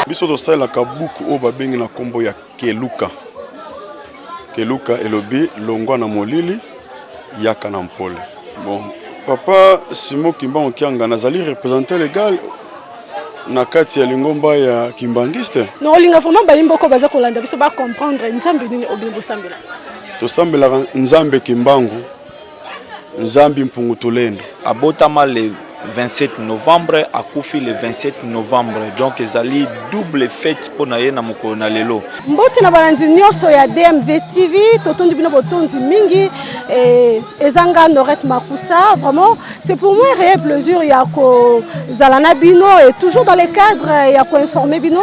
Biso to sala kabuku o babengi na kombo ya keluka. Keluka elobi longwa na molili yaka na mpole. Bon, papa Simon Kimbangu Kianga nazali représentant légal na kati ya lingomba ya kimbangiste. Non, linga vraiment ba imboko baza kolanda biso ba comprendre nzambe nini obimbo sambela. To sambela nzambe Kimbangu, nzambi mpungu tulendo. Abotama le 27 novembre, akufi le 27 novembre. Donc ezali double fête pour na yena moko na lelo. Mbote na balandi nyoso ya DMV TV, totondi bino botondi mingi ezanga Norette Makusa. Vraiment, c'est pour moi un réel plaisir ya ko zalana bino et toujours dans les cadres ya ko informer bino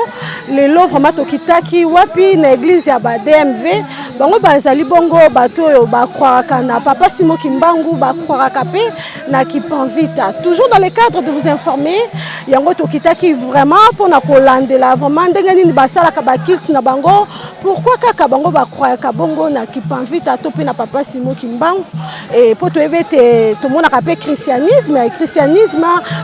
lelo vraiment tokitaki wapi na église ya ba DMV. Bango bazali bongo bato yo ba croire na papa Simon Kimbangu ba croire kapé na Kipanvita. Toujours dans le cadre de vous informer, yango tokitaki vraiment pour na kolandela vraiment ndenge nini basala ka ba kilt na bango. Pourquoi kaka bango ba croire ka bongo na Kipanvita topi na papa Simon Kimbangu et pour te tout monde a kapé christianisme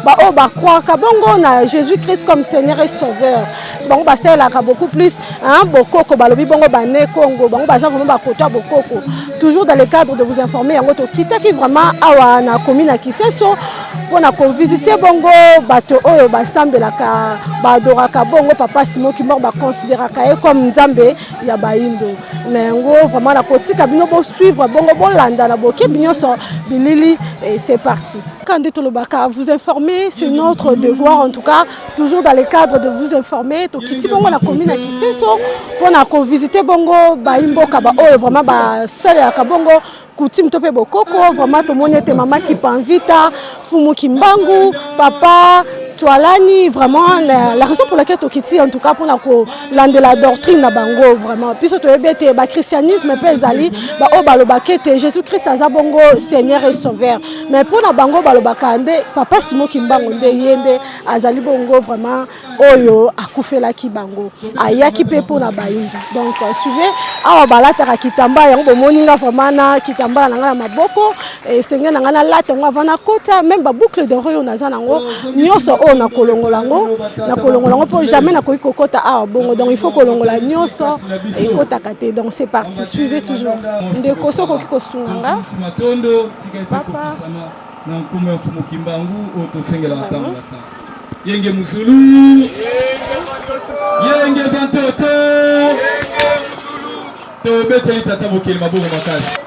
ba o ba croire ka bongo na Jésus-Christ comme Seigneur et Sauveur. Bango basala ka beaucoup plus hein bokoko balobi bongo ba ne Congo bango baza vraiment ba kota bokoko. Toujours dans le cadre de vous informer yango tokitaki vraiment awa na commune à Kiseso pour na visiter bongo bato oyo basambelaka badoraka bongo papa Simon Kimbangu ba considéraka comme nzambe ya baindo mais ngo vraiment la kotika bino bo suivre bongo bolanda na boke binyoso bilili et c'est parti. Quand Tolobaka vous informer, c'est notre devoir en tout cas toujours dans le cadre de vous informer tokiti bongo la commune à Kiseso pour na visiter bongo baimboka ba oyo vraiment ba sala ka bongo coutume topé bokoko vraiment to monete mama Kipanvita Fumu Kimbangu papa Toalani vraiment la raison pour laquelle tokiti en tout cas pour la doctrine na bango vraiment puisque to ebete ba christianisme pe zali ba o balobaka te Jésus-Christ aza bongo Seigneur et Sauveur mais pour na bango balobaka nde papa Simon Kimbangu nde yende azali bongo vraiment oyo akufela ki bango ayaki pe pour na bayindu donc suivez awa balata kitamba yango bomoninga vraiment na kitamba na ngala maboko et seigneur na ngala lata ngo avana kota même ba boucle de royo naza nango nyoso o na kolongolango pour jamais na koyi kokota awa bongo donc il faut kolongola nyoso et kota kate donc c'est parti suivez toujours ndeko soko kikosunganga papa na nkume Fumu Kimbangu otosengela atangata yenge muzulu yenge vantoto to beteli tata bokeli maboko makasi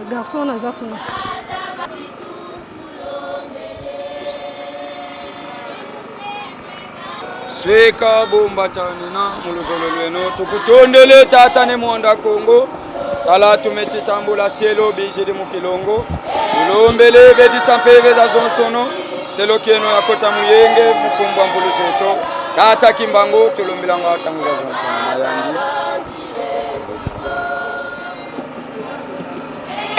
garçon naza kuna Sweka bomba tanina muluzolo lweno tukutondele tata ne mwanda Kongo tala tumetitambula sielo bijidi mukilongo ulombele bedi sampeve za zonsono selo kieno yakota muyenge mukumbwa mbulu zeto tata Kimbangu tulumbilanga tangu za zonsono mayangi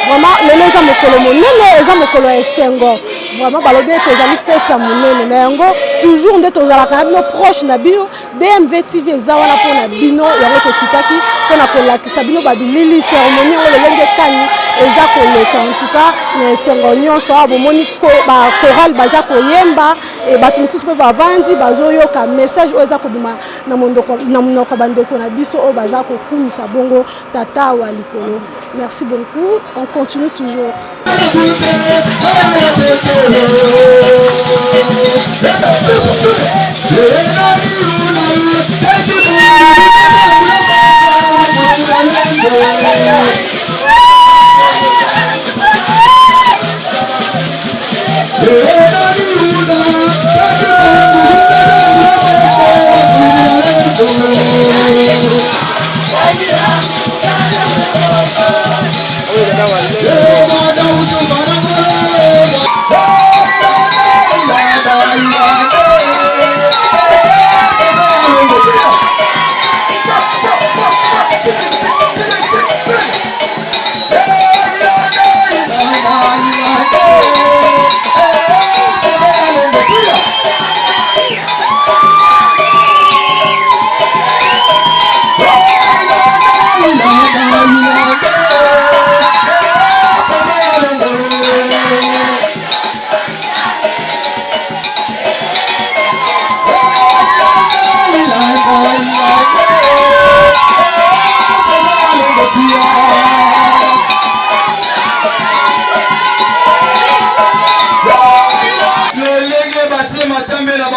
vraiment lelo eza mokolo monene eza mokolo ya esengo vraiment balobi ete ezali fete ya monene na yango toujours nde tozalaka na bino proche na bino DMV TV eza wana mpona bino yango tokitaki mpona kolakisa bino babilili cérémonie yango lolenge etani eza koleka en tout cas na esengo nyonso awa bomoni bachoral baza koyemba bato mosusu mpe bavandi bazoyoka message oyo eza kobima na monoko bandeko na biso oyo baza kokumisa bongo tata wa likolo. Merci beaucoup, on continue toujours.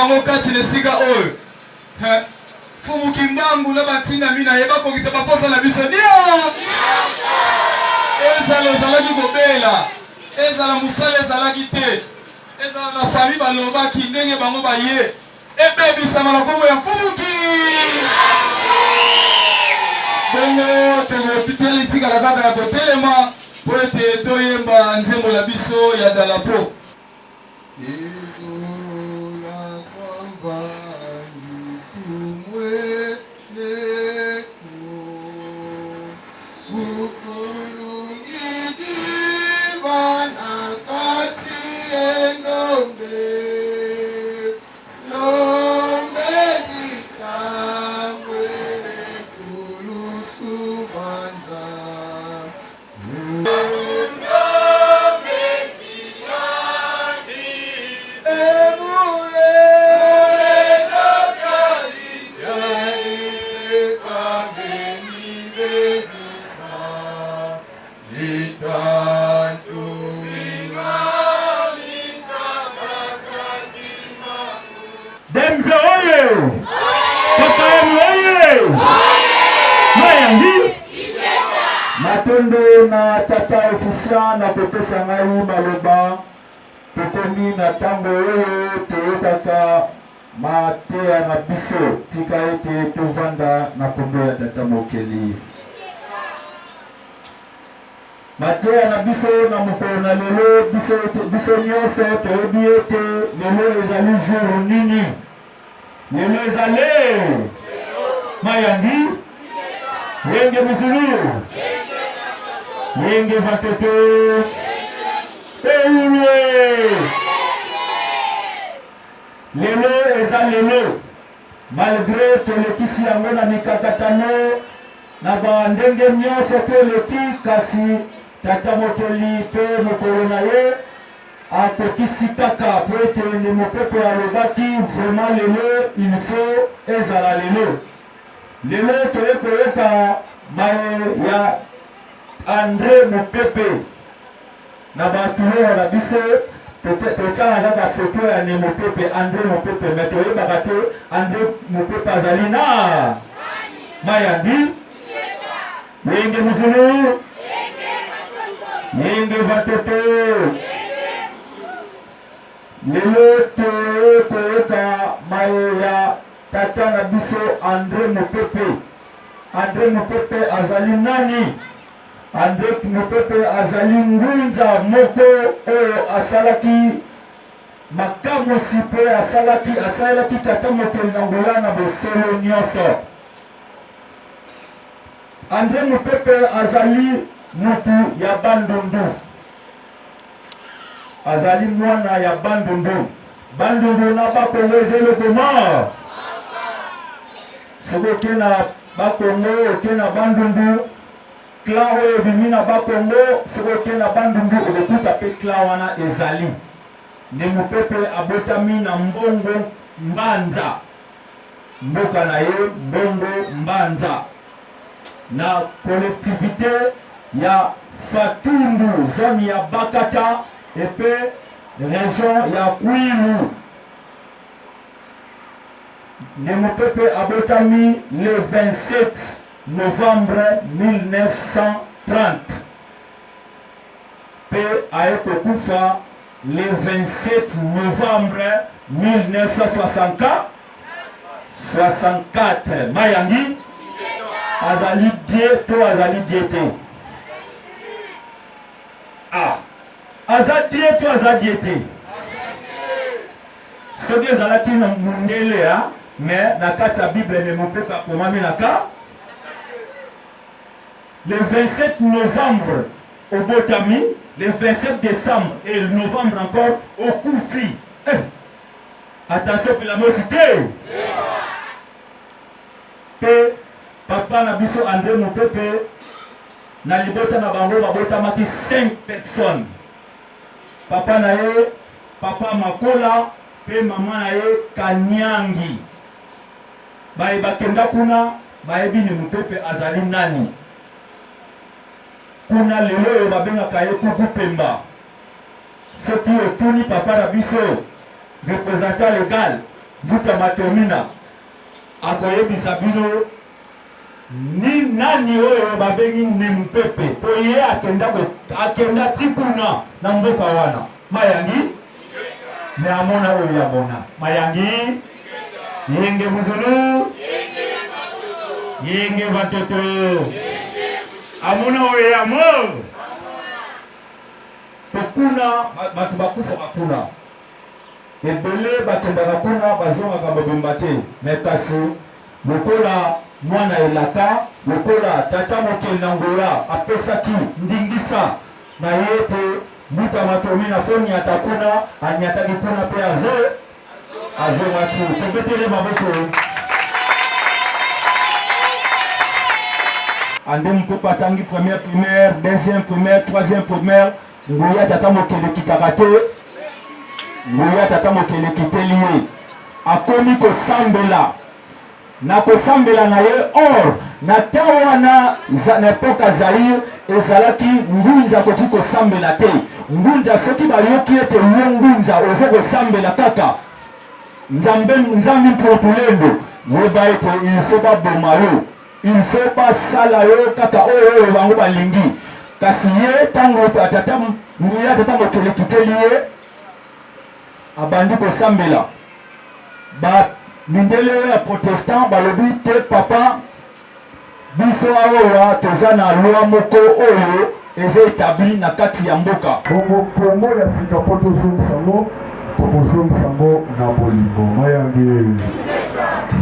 bango kati na esika oyo fumu kimbangu na batina mina yeba kokisa baposa na biso ndio ezala ezalaki kobela ezala mosala ezalaki te ezala na fami balobaki ndenge bango baye ebebisama na kombo ya mfumuki bongo tengopitele tikala kaka ya kotelema po ete toyemba nzembo na biso ya dalapo Matondo na tata ofisa na kopesa ngai maloba tokomi na tango oyo toyokaka mateya na biso tika ete tovanda na kombo ya tata mokeli mateya na biso na mokolo na lelo biso nyonso toyebi ete lelo ezali jour nini lelo ezali Mayandi yenge muzulu yenge vatoto eulwe lelo eza lelo malgré tolekisi yango na mikakatano na bandenge nyonso toleki kasi tata mokeli mpe mokolo na ye akokisi kaka po ete nde mopepe alobaki vraiment lelo il faut ezala lelo lelo toye koyoka maye ya André Mopepe na batulo na biso totala kaka foto ya ne Mopepe André Mopepe mais toyebaka te André Mopepe azali na Mayandi yenge muzulu yenge vatoto lelo toye koyoka maye ya tata na biso André Mopepe. André Mopepe azali nani? André Mopepe azali ngunza moko oyo asalaki makamosi mpe asalaki tata mokeli na ngola na bosolo nyonso. André Mopepe azali mutu ya Bandundu. Azali mwana ya Bandundu. Bandundu na bakongo ezelo koma. Soko kena bakongo okena Bandundu. Clan oyo bimi na bakongo soko kena Bandundu okokuta pe clan wana ezali. Ne Mopepe abotami na mbongo Mbanza. Mboka na ye mbongo Mbanza. Na collectivité ya Fatundu, zone ya Bakata et puis région ya Kwilu. Ne Mopepe abotami le 27 novembre 1930. Pe aeko kufa le 27 novembre 1964. Mayangi azali die to azali diete. Ah, azadie to azadiete. Soki ezalaki na mundele ha, mais na kati ya Bible ne Mopepe akomami naka. Le 27 novembre au Botami, le 27 décembre et le novembre encore au Koufi. Attention pour la mosité. Pe papa na biso André Mopepe na libota na bango babotamaki 5 personnes. Papa na ye, papa Makola, pe mama na ye Kanyangi. Baye bakenda kuna, bayebi ne Mopepe azali nani. Kuna lelo yo babengaka ye Kuku Pemba. Soki otuni papa na biso, représentant légal, Mbuta Matomina akoyebisa bino ni nani oyo babengi Nemu Pepe to ye akenda tikuna na mboka wana mayangi ne amona oyo yabona mayangi yenge muzulu yenge batoto amona oyo yamo tokuna batu bakufa bakuna ebele bakendaka kuna bazongaka mobimba te me kasi lokola mwana elaka lokola tata mokeli na ngola apesaki ndingisa na ye te Mbuta Matomina so nyata kuna anyataki kuna pe azongaki tobetele maboko ande mtu patangi première primaire deuxième primaire troisième primaire nguya tata mokeli kikaka te nguya tata mokeli kiteli ye akomi kosambela na kosambela na ye or na tawana na epoka Zaire ezalaki ngunza koki kosambela te ngunza soki bayoki ete yo ngunza ozo kosambela kaka nzambi mputulendo yeba ete il faut baboma yo il faut basala yo kaka oyo bango balingi kasi ye tango atata nguya tata mokele kiteli ye abandi kosambela ba mindele ya protestant balobi te papa biso awa toza na loi moko oyo eza etabli na kati ya mboka bongo kongo ya sika po tozongisango tokozongisango na bolingo mayange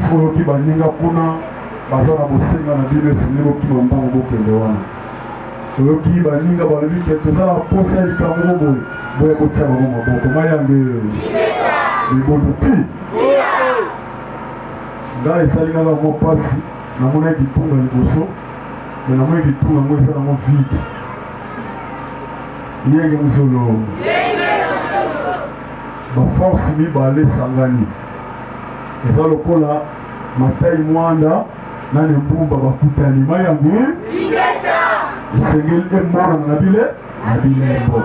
soki baninga kuna baza na bosenga na bino esengeli bokima mbango bokende wana soki baninga balobi te toza na posa ya likambo boye boya kotia bango maboko mayange libondo ti ngai esali kaka mo pasi namona kitunga liboso me namoni kitunga ngo eza nango vide yenge mosolo baforce mibale esangani eza lokola Matai Mwanda na Nembumba bakutani mayange esengeli emonana na bilembo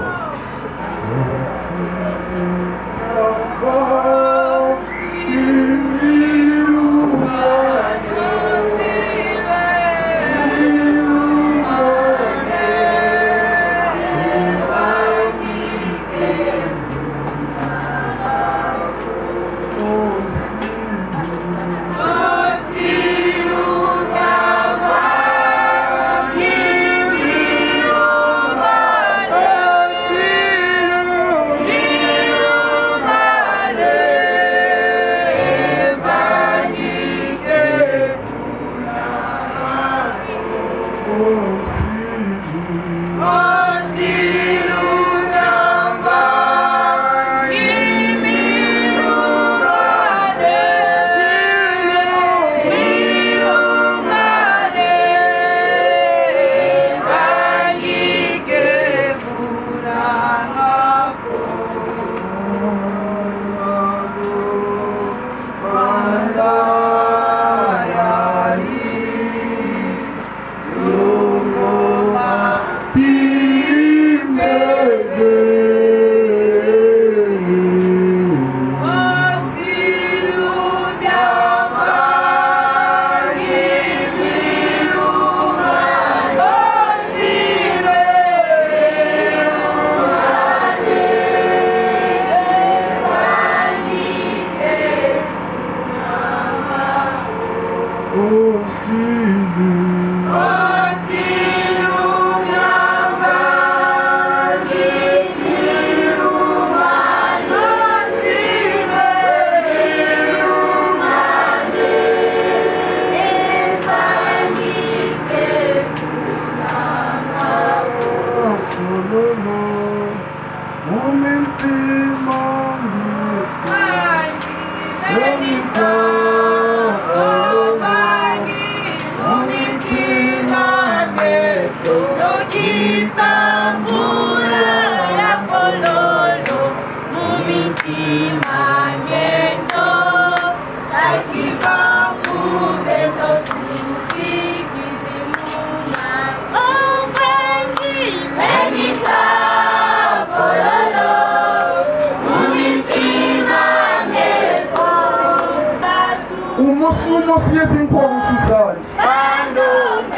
Sumo siye zinkwa mususani.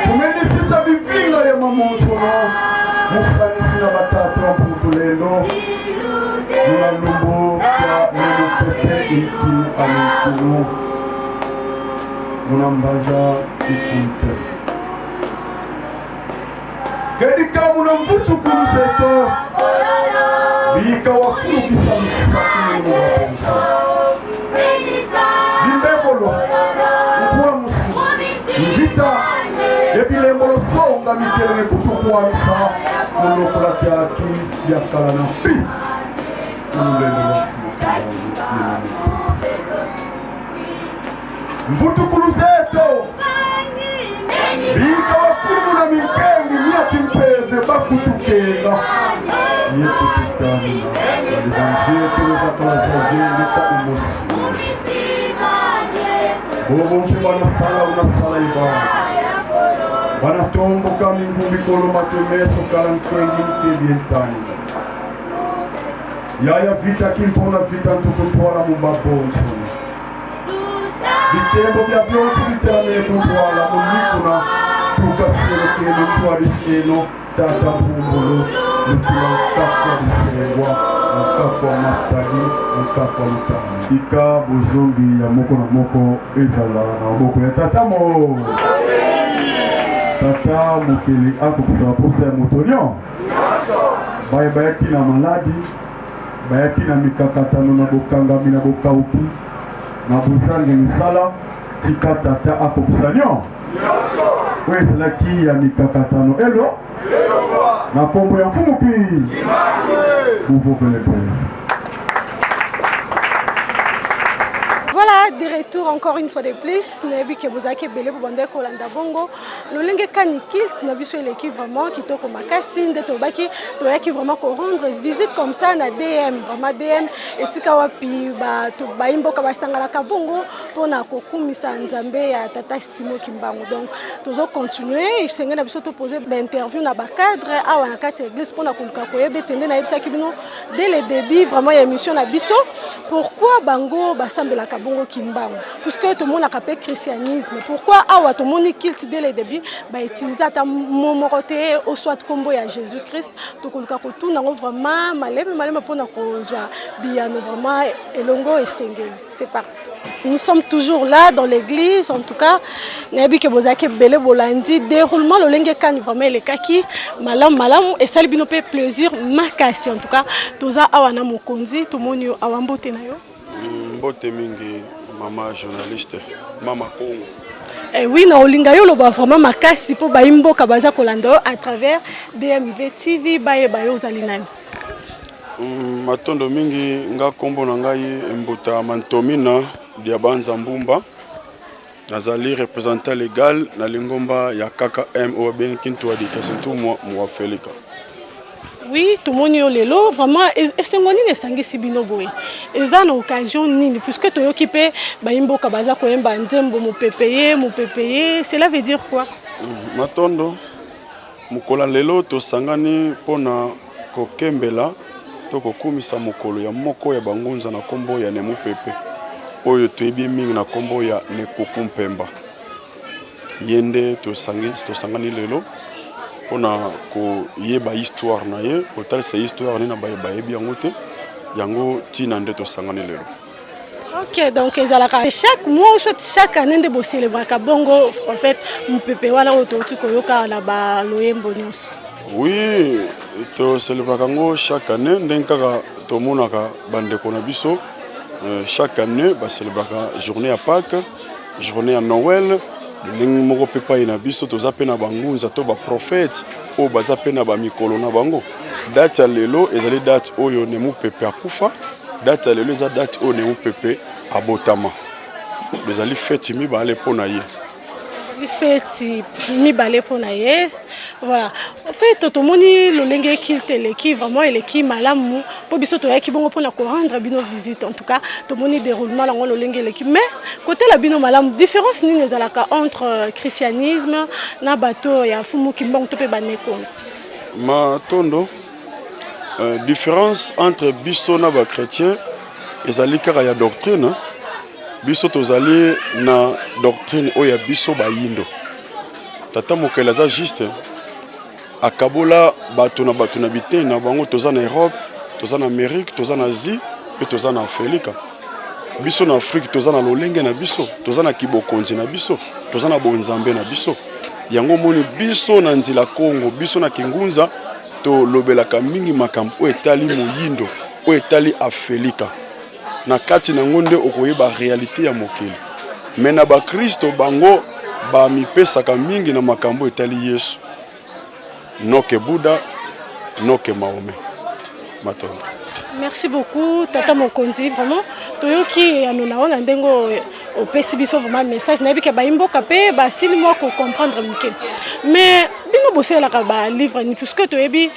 Tumenisisa bivinga ya mamontono. Musani sina batatu wa mputulendo. Nuna lumbu ya nemu pepe inti alikunu. Nuna mbaza ikunte. Gedika muna mvutu kuruseto. Bika wakuru kisamisa kunu mwapensa. Bimbebolo. Mkuwa musu. Mvita. Ebilembolo songa mikelenge kutukuamisa. Mulokula kiaki yakala na pi. Mvutukulu zeto bika wakulu na minkengi miaki mpeze bakutukenga yekututani walizanzietu zakala zavili kwa umusu bobo mpi banasala unasala ibana banatomboka mingumbi kolo matemeso kala nkengi mkebientani Yaya vita kimpona vita ntukutwala mubabonso Bitembo bya byonsi biteraniye kutwala mulikuna tukasero kene mtwaliseno tata mpumbolo mutula mkakwa bisengwa mkakwa matani mkakwa mutani Tika bozongi ya moko na moko ezala na moko ya tatamo Tata mukeli akukisa posa ya motonyo Bayaki na maladi bayaki na mikakatano na bokangami na bokauki na buzange misala tika tata akokusanyo wezelaki ya mikakatano elo na kombo ya mfumu pi buvovelepe. Voilà, de retour encore une fois de plus. Nebi que vous avez belé pour bander Kolanda Bongo. Le lingue kanikil, nabi sur l'équipe vraiment qui toko makasi, de tobaki, toyaki vraiment ko rendre visite comme ça na DM, vraiment DM. Et si kawapi ba to baimbo kabasangala kabongo pour na kokumisa nzambe ya tata Simo Kimbangu. Donc toujours continuer. Je sais que nabi to poser l'interview na ba cadre awa na kati église pour na kuluka koyebe tende na yebisa kibino dès le début vraiment y a émission na biso. Pourquoi bango basambela kabongo Kimbangu? Puisque tout le monde a capé christianisme. Pourquoi awa tout le monde kilt dès le début ba utiliser ta momoroté au soit combo ya Jésus-Christ to koluka ko tout nango vraiment maleme pour na kozwa biano vraiment elongo et sengeli. C'est parti. Nous sommes toujours là dans l'église en tout cas. Nabi ke bozake belé bolandi déroulement le lenge kan vraiment le kaki malam et ça bino pe plaisir makasi en tout cas toza awa na mokonzi to moni awa mbote na yo. Mbote mingi mama journaliste mama Congo. Eh oui, na olinga yo loba vraiment makasi po baimboka baza kolanda à travers DMV TV baye bayo zalinani. Matondo mingi nga kombo na ngai mbota Mantomina dia banza mbumba. Nazali représentant légal na lingomba ya KKM o ben kinto éducation tout moi Felika. Oui, tout le monde est là, vraiment, et c'est mon inessangé si bino boé. Et ça, une occasion nini, puisque tu es occupé, baimbo kabaza koyemba nzembo mo pépé, cela veut dire quoi? Matondo, mukola lelo to sangani pona kokembela, to kokumisa mukolo ya moko ya bangunza na kombo ya nemu pepe. Oyo to ebi mingi na kombo ya nekokumpemba. Yende to sangani lelo. On a yeba histoire na ye total c'est histoire ni na ba yebi yango te yango tina ndeto sangani lelo. OK, donc ezalaka chaque mois chaque année de célébrer ka bongo en fait mpepe wana ototi koyoka na ba loyembo nyonso. Oui, to célébrer kango chaque année ndenkaka to monaka bande ko na biso chaque année ba célébrer journée à Pâques, journée à Noël. Ndenge moko pepa ina biso toza pe na bangunza to ba prophète o baza pe na ba mikolo na bango date ya lelo ezali date oyo nemu pepe akufa date ya lelo eza date oyo nemu pepe abotama ezali fête mibale pona ye fête mibale pona ye. Voilà. En fait, tout le monde le lenge kilte leki vraiment leki malamu po biso to yaki bongo pona ko rendre bino visite en tout cas tout le monde déroulement la le lenge leki mais côté la bino malamu différence ni nezalaka entre christianisme na bato ya fumu Kimbangu to pe baneko. Ma tondo différence entre biso na ba chrétien ezali kaka ya doctrine biso tozali na doctrine oya biso bayindo tata mokele aza juste akabola bato na biteni na bango toza na Europe toza na Amérique toza na Asie pe toza na Afrika biso na Afrique toza na lolenge na biso toza na kibokonzi na biso toza na bonzambe na biso yango moni biso na nzila Kongo biso na Kingunza to lobelaka mingi makambo o etali moyindo o etali Afrika na kati na ngonde okoyeba réalité ya mokili mais na ba Kristo bango ba mipesaka mingi na makambo etali Yesu noke Bouddha noke Mahomet matondo. Merci beaucoup tata mokonzi vraiment toyoki anona ona ndengo opesi biso vraiment message na bika ba imboka pe ba sili mo ko comprendre mike mais bino bosela ka ba livre ni puisque toyebi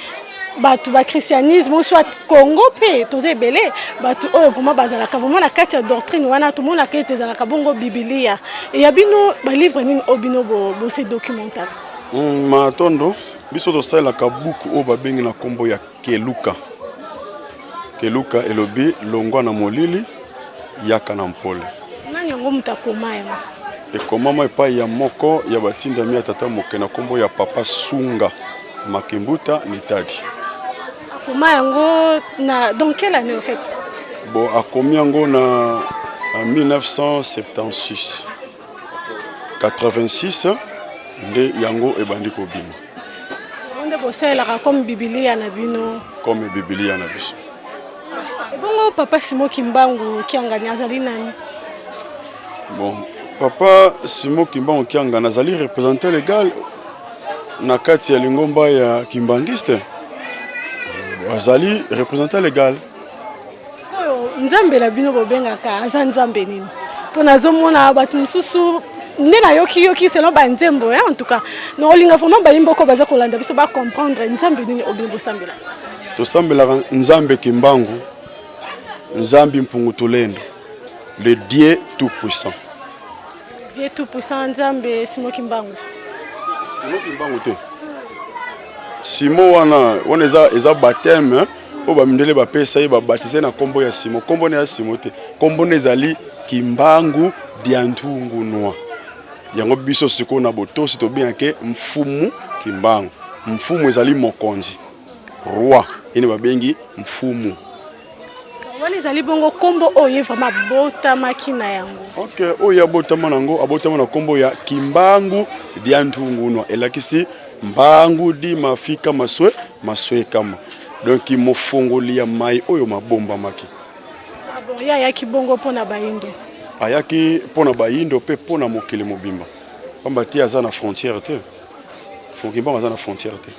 batu ba christianisme soit Congo pe toze belé batu oh vraiment bazala ka vraiment na kati ya doctrine wana tout monde akete zala ka bongo biblia et ya bino ba livre ni obino bo se documentaire matondo biso to sala ka buku o ba bengi na kombo ya Keluka Keluka elobi longwa na molili yaka na mpole nani ngo mutakoma ya ekomama epai ya moko ya batinda mi tata moke na kombo ya papa Sunga Makimbuta Nitadi akoma yango na dans quelle année en fait bon akomi yango na 1976 86 nde yango ebandi kobima nde boselaka comme biblia na bino comme biblia na biso. Bongo papa Simo Kimbangu kiangani azali nani? Bon, papa Simo Kimbangu kiangani azali représentant légal na kati ya lingomba ya kimbangiste. Azali représentant légal. Nzambe la bino bobengaka aza nzambe nini? Pona zomona batu mususu ndena yoki selon ba nzembo en tout cas. No linga vraiment ba imboko baza kolanda biso ba comprendre nzambe nini obimbo sambela. To sambela nzambe Kimbangu. Nzambi Mpungutulendo, le Dieu tout-puissant. Dieu tout-puissant, Nzambe Simo Kimbangu. Simo Kimbangu te. Simo wana eza baptême, o ba mindele ba pesa ba baptiser na kombo ya Simo. Kombo ne ya Simo te. Kombo ne zali Kimbangu Diantungu noa. Yango biso siko na botosi to bien ke mfumu Kimbangu. Mfumu ezali mokonzi. Roi, ene babengi mfumu. Wani zali bongo kombo oye vraiment bota makina yango. OK, oya bota manango, abota na kombo ya Kimbangu Diantungu no. Elakisi mbangu di mafika maswe kama. Donc imofongoli ya mai oyo mabomba maki. Bon ya yaki bongo pona bayindo. Ayaki pona bayindo pe pona mokili mobimba. Pamba ti aza na frontière te. Kimbangu aza na frontière te.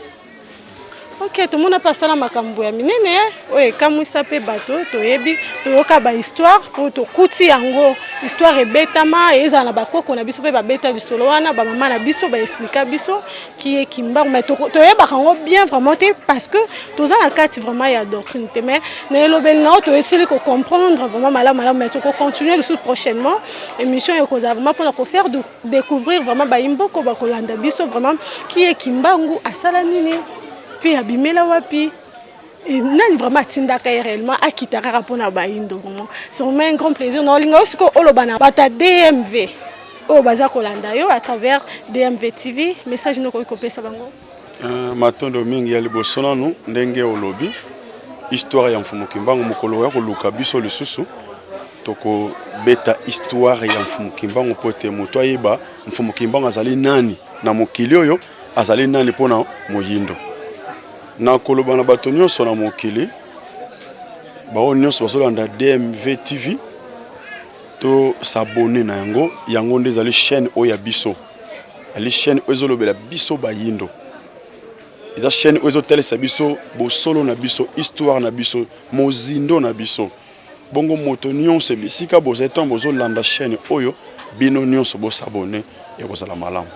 Ok, tout le monde a passé la makambo ya minene oye kamwisa pe bato toyebi toyoka ba histoire pour to kuti yango histoire ebetama eza na bakoko na biso pe ba beta bisolo wana ba mama na biso ba expliquer biso qui est Kimbangu mais toyeba kango bien vraiment parce que toza na kati vraiment ya doctrine mais na elobel na to essayer de comprendre vraiment malamu mais to continuer le prochainement émission yo koza vraiment pour la faire découvrir vraiment ba imboko ba kolanda biso vraiment qui est Kimbangu asala nini puis abimela wapi et nani vraiment tindaka réellement akitaka rapona bayindo c'est vraiment un grand plaisir na linga aussi ko olobana bata DMV o baza kolanda yo à travers DMV TV message noko kopesa bango matondo mingi ya liboso nanu ndenge olobi histoire ya mfumu Kimbangu mokolo ya koluka biso lisusu toko beta histoire ya mfumu Kimbangu pote moto ayeba mfumu Kimbangu azali nani na mokili oyo azali nani pona moyindo na koloba na bato nyonso na mokili bao nyonso bazolanda DMV TV to s'abonner na yango nde ezali chaîne oyo ya biso ali chaîne oyo ezolobela biso bayindo eza chaîne oyo ezotalisa biso bosolo na biso histoire na biso mozindo na biso bongo moto nyonso bisika bozetan bozolanda chaîne oyo bino nyonso bosabone et bozala malamu.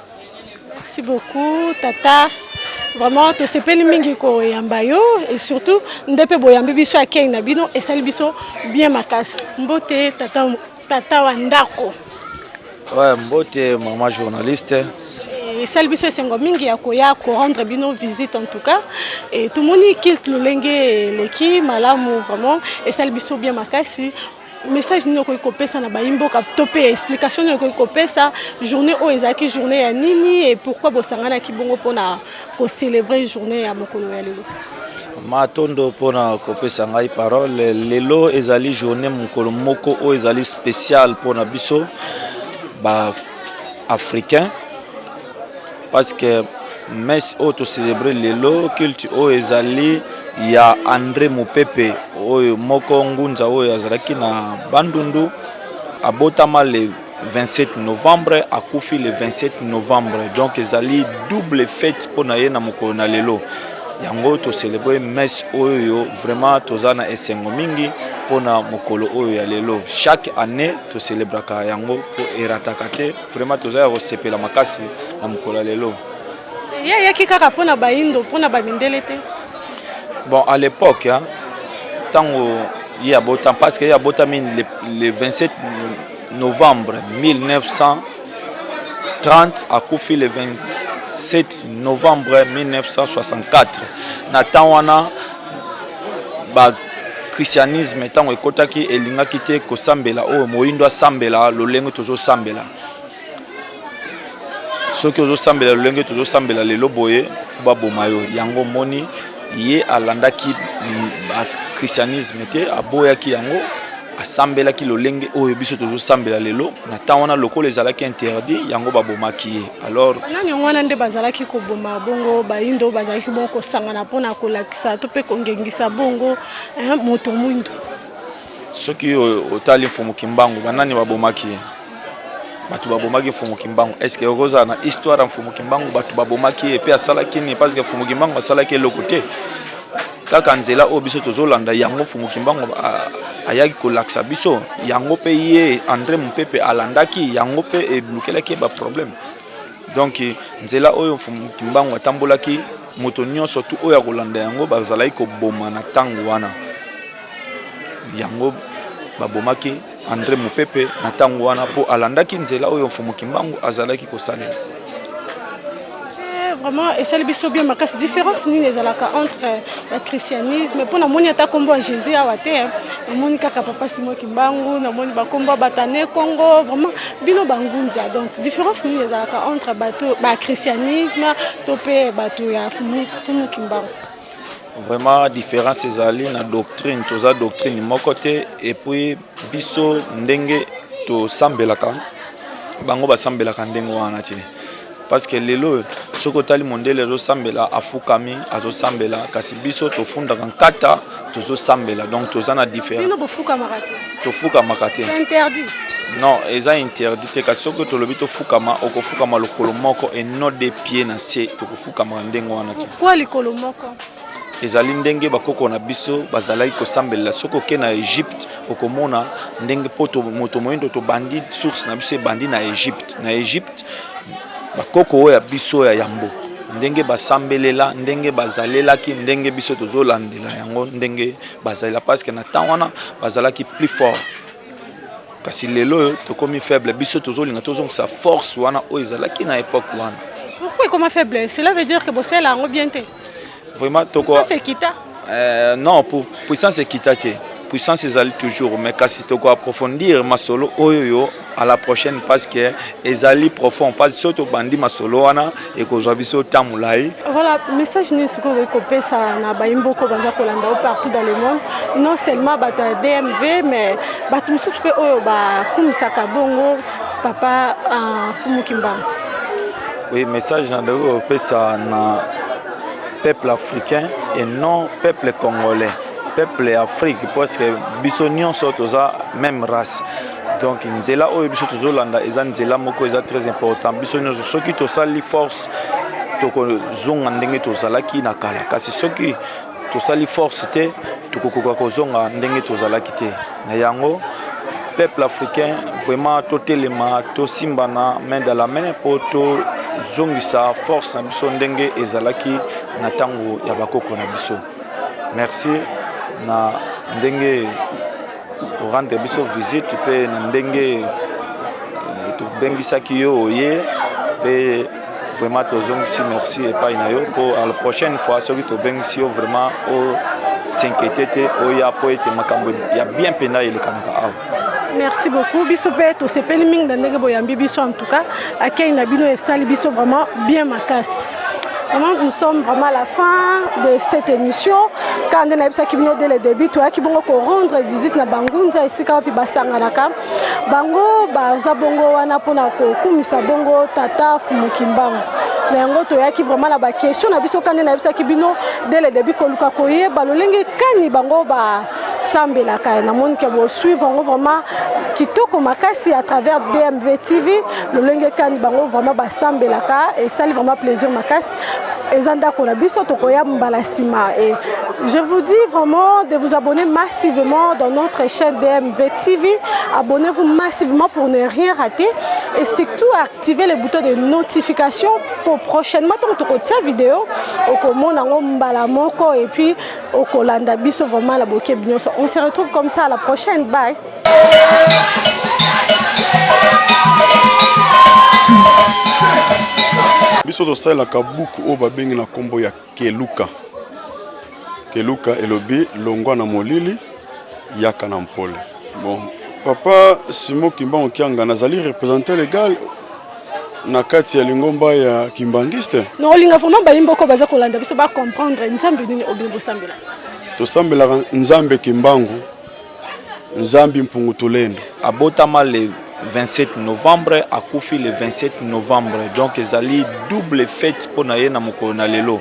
Merci beaucoup tata. Vraiment to sepeli mingi ko yamba yo et surtout ndepe boyambi biso akei na bino et sali biso bien makasi. Mbote tata wandako. Ouais, mbote maman journaliste. Et sali biso sengo mingi ya ko rendre bino visite en tout cas et tout moni kilt lolenge leki malamu vraiment et sali biso bien makasi. message nini okoki kopesa na baimboka to pe explication nini okoki kopesa journée oyo ezalaki journée ya nini et pourquoi bosanganaki bongo mpona kocélébrer journée ya mokolo ya lelo? Matondo mpona kopesa ngai parole lelo ezali journée mokolo moko oyo ezali spécial mpona biso ba africain parce que messe oyo tocélébrer lelo culte oyo ezali ya André Mupepe oyo moko ngunza oyo azalaki na Bandundu abotama le 27 novembre akufi le 27 novembre donc ezali double fête mpona ye na mokolo na lelo yango to célébrer messe oyo vraiment toza na esengo mingi mpona mokolo oyo ya lelo chaque année to célébraka yango po erataka te vraiment toza ya kosepela makasi na mokolo ya lelo yaki kaka mpona baindo mpona bamindele te. Bon, à l'époque, hein, tant il y a beau temps, parce qu'il y a beau temps le 27 novembre 1930 à Koufi le 27 novembre 1964. Natana, bah christianisme tant ekotaki elinga kite ko sambela o moindo sambela lolengo tozo sambela. Ce que tozo sambela lolengo tozo sambela le loboye fuba bomayo yango moni ye alandaki christianisme te aboyaki yango asambelaki lolenge oyo biso tozo sambela lelo na tawana lokolo ezalaki interdit yango babomaki ye alors nani ngwana nde bazalaki ko boma bongo baindo bazalaki bongo sangana pona kolakisa to pe kongengisa bongo moto mwindo soki otali mfumu kimbangu banani babomaki ye batu babomaki mfumu kimbangu est-ce que okoza na histoire ya mfumu kimbangu batu babomaki ye pe asalaki ni parce que mfumu kimbangu asalaki eloko te kaka nzela oyo biso tozolanda yango mfumu kimbangu ayaki kolakisa biso yango pe ye André Mupepe alandaki yango pe eblukelaki ba problème donc nzela oyo mfumu kimbangu atambolaki moto nyonso tu oyo akolanda yango bazalaki koboma na ntango wana yango babomaki André Mupepe na tango wana po alandaki nzela oyo mfumu kimbangu azalaki kosalela. Vraiment et ça le biso bien makasi différence nini ezalaka entre le christianisme pour na moni ata kombo ya Jésus awate na moni kaka papa Simon Kimbangu na moni bakombo batane Congo vraiment bino bangunza donc différence nini ezalaka entre bato ba christianisme to pe bato ya fumu Kimbangu. Vraiment différence ezali na doctrine toza doctrine moko te et puis biso ndenge to sambelaka bango basambelaka ndenge wana te parce que lelo soko tali mondele zo sambela afukami azo sambela kasi biso to fundaka nkata tozo sambela donc toza na différence bino bofuka makate to fuka makate c'est interdit non eza interdit te kasi soko to lobi to fukama okofukama lokolo moko et non des pieds na se to kofukama ndenge wana te quoi likolo moko ezali ndenge bakoko na biso bazalaki kosambela soko ke na Egypte okomona ndenge poto moto moyindo to bandi source na biso bandi na Egypte bakoko oyo ya biso ya yambo ndenge basambelela ndenge bazalelaki ndenge biso tozolandela yango ndenge bazalela parce que na temps wana bazalaki plus fort kasi lelo tokomi faible biso tozolinga tozongisa force wana oyo ezalaki na époque wana. Pourquoi comment faible? Cela veut dire que bossela yango bien te. Vraiment toko ça c'est kita non pour puissance équité puissance ezali toujours mais kasi toko approfondir masolo oyo à la prochaine parce que ezali profond parce que surtout bandi masolo wana et kozwa biso tamulai. Voilà message ni siko ko pesa na baimboko baza kolanda partout dans le monde non seulement bata DMV mais batu mususu pe oyo ba kumisaka bongo papa Fumu Kimbangu. Oui message na ndeko pesa na peuple africain et non peuple congolais. Peuple Afrique parce que biso nyonso toza même race. Donc nzela oyo biso tozolanda eza nzela moko eza très important. Biso nyonso soki tosali force tokozonga ndenge tozalaki na kala. Kasi soki tosali force te tokokoka kozonga ndenge tozalaki te. Na yango peuple africain vraiment totelema tosimbana main dans la main pour to zongisa force na biso ndenge ezalaki na tango ya bakoko na biso. Merci na ndenge rendre biso visite pe na ndenge to bengisaki yo oye pe vraiment tozongisi merci et pas na yo pour la prochaine fois soki to bengisi yo vraiment o s'inquiéter te oya po ete makambo ya bien pena ile kanaka awa. Merci beaucoup. Biso pe to sepeli ming na ndenge boyambi biso en tout cas akei na bino esali biso vraiment bien makasi. Vraiment, nous sommes vraiment à la fin de cette émission. Quand on a vu dès le début, tu as qui bongo pour rendre visite na Bangunza ici quand puis basanga naka. Bango baza bongo wana pona ko kumisa bongo tata fumukimbango. Mais en gros, tu as qui vraiment la question na biso quand on a vu qui bino dès le début ko luka koye balolenge kani bango ba sambela ka na monde que vous suivre vraiment kitoko makasi à travers DMV TV lolenge kani bango vraiment ba sambela ka et ça vraiment plaisir makasi. Et je vous dis vraiment de vous abonner massivement dans notre chaîne DMV TV. Abonnez-vous massivement pour ne rien rater. Et surtout activez le bouton de notification pour prochainement cette vidéo. Et puis on se retrouve comme ça à la prochaine. Bye. Biso tosalelaka buku oyo babengi na kombo ya keluka. Keluka elobi longwa na molili yaka na mpole. Bon, papa Simon Kimbangu Kianga nazali représentant légal na kati ya lingomba ya kimbangiste. Non, linga vraiment bayimbo ko baza kolanda biso ba comprendre nzambe nini obimbo sambela. To sambela nzambe Kimbangu, nzambi mpungu tulendo. Abotama le 27 novembre akufi le 27 novembre, donc ezali double fête pour na ye na mokolo na lelo.